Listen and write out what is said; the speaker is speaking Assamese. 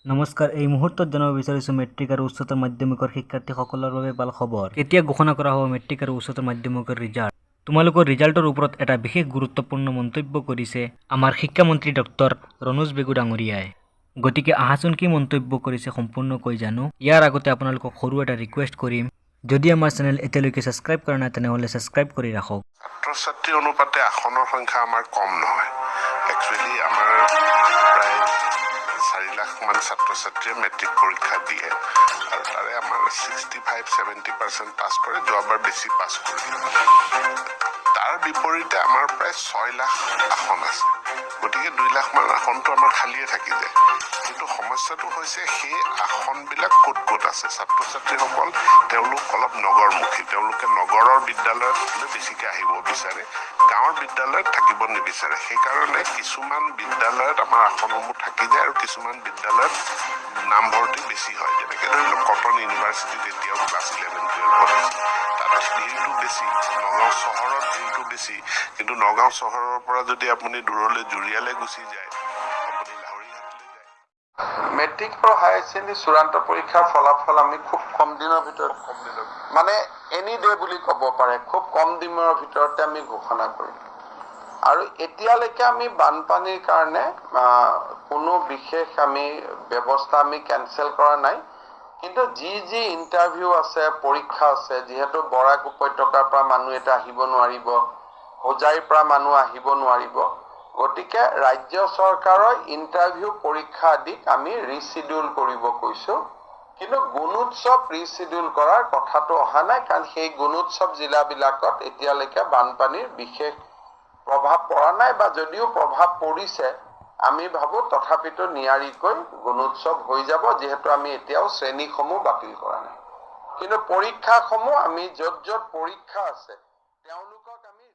নমস্কাৰ, এই মুহূৰ্তত জনাব বিচাৰিছোঁ মেট্ৰিক আৰু উচ্চতৰ মাধ্যমিকৰ শিক্ষাৰ্থীসকলৰ বাবে ভাল খবৰ। কেতিয়া ঘোষণা কৰা হ'ব মেট্ৰিক আৰু উচ্চতৰ মাধ্যমিকৰ ৰিজাল্ট? তোমালোকৰ ৰিজাল্টৰ ওপৰত এটা বিশেষ গুৰুত্বপূৰ্ণ মন্তব্য কৰিছে আমাৰ শিক্ষামন্ত্ৰী ডক্টৰ ৰণোজ বেগু ডাঙৰীয়াই। গতিকে আহাচোন কি মন্তব্য কৰিছে সম্পূৰ্ণকৈ জানো। ইয়াৰ আগতে আপোনালোকক সৰু এটা ৰিকুৱেষ্ট কৰিম, যদি আমাৰ চেনেল এতিয়ালৈকে ছাবস্ক্ৰাইব কৰা নাই তেনেহ'লে ছাবস্ক্ৰাইব কৰি ৰাখক। ছাত্ৰ-ছাত্ৰী অনুপাতে আসনৰ সংখ্যা আমাৰ কম নহয়। একচুৱেলি আমাৰ প্ৰায় 4 লাখ মান ছাত্ৰ-ছাত্ৰীয়ে মেট্ৰিক পৰীক্ষা দিয়ে আৰু তাৰে আমাৰ 65-70% পাছ কৰে, যোৱাবাৰ বেছি পাছ কৰিলে। তাৰ বিপৰীতে আমাৰ প্ৰায় 6 লাখ আসন আছে, গতিকে 2 লাখ মান আসনটো আমাৰ খালিয়ে থাকি যায়। কিন্তু সমস্যাটো হৈছে সেই আসনবিলাক ক'ত ক'ত আছে। ছাত্ৰ-ছাত্ৰীসকল তেওঁলোক অলপ নগৰমুখী, তেওঁলোকে নগৰৰ বিদ্যালয়লৈ বেছিকৈ আহিব বিচাৰে, গাঁৱৰ বিদ্যালয়ত থাকিব নিবিচাৰে। সেইকাৰণে কিছুমান বিদ্যালয়ত আমাৰ আসনসমূহ থাকি যায় আৰু কিছুমান বিদ্যালয়ত নামভৰ্তি বেছি হয়। যেনেকৈ ধৰি লওক কটন ইউনিভাৰ্চিটিত এতিয়াও ক্লাছ 11-12 আছে, তাত ভিৰটো বেছি। নগাঁও চহৰত ভিৰটো বেছি, কিন্তু নগাঁও চহৰৰ পৰা যদি আপুনি দূৰলৈ জুৰিয়ালৈ গুচি যায়, আপুনি লাহৰীঘাটলৈ যায়। মেট্ৰিক আৰু হায়াৰ ছেকেণ্ডেৰী চূড়ান্ত পৰীক্ষাৰ ফলাফল আমি খুব কম দিনৰ ভিতৰত মানে এনি ডে বুলি ক'ব পাৰে, খুব কম দিনৰ ভিতৰতে আমি ঘোষণা কৰিম। আৰু এতিয়ালৈকে আমি বানপানীৰ কাৰণে কোনো বিশেষ আমি ব্যৱস্থা আমি কেনচেল কৰা নাই। কিন্তু যি ইণ্টাৰভিউ আছে, পৰীক্ষা আছে, যিহেতু বৰাক উপত্যকাৰ পৰা মানুহ এটা আহিব নোৱাৰিব, হোজাইৰ পৰা মানুহ আহিব নোৱাৰিব, গতিকে ৰাজ্য চৰকাৰৰ ইণ্টাৰভিউ পৰীক্ষা আদিক আমি ৰিচিডিউল কৰিব কৈছোঁ। কিন্তু গুণোৎসৱ ৰিচিডিউল কৰাৰ কথাটো অহা নাই, কাৰণ সেই গুণোৎসৱ জিলাবিলাকত এতিয়ালৈকে বানপানীৰ বিশেষ প্ৰভাৱ পৰা নাই, বা যদিও প্ৰভাৱ পৰিছে আমি ভাবোঁ তথাপিতো নিয়াৰিকৈ গুণোৎসৱ হৈ যাব, যিহেতু আমি এতিয়াও শ্ৰেণীসমূহ বাতিল কৰা নাই। কিন্তু পৰীক্ষাসমূহ আমি য'ত পৰীক্ষা আছে তেওঁলোকক আমি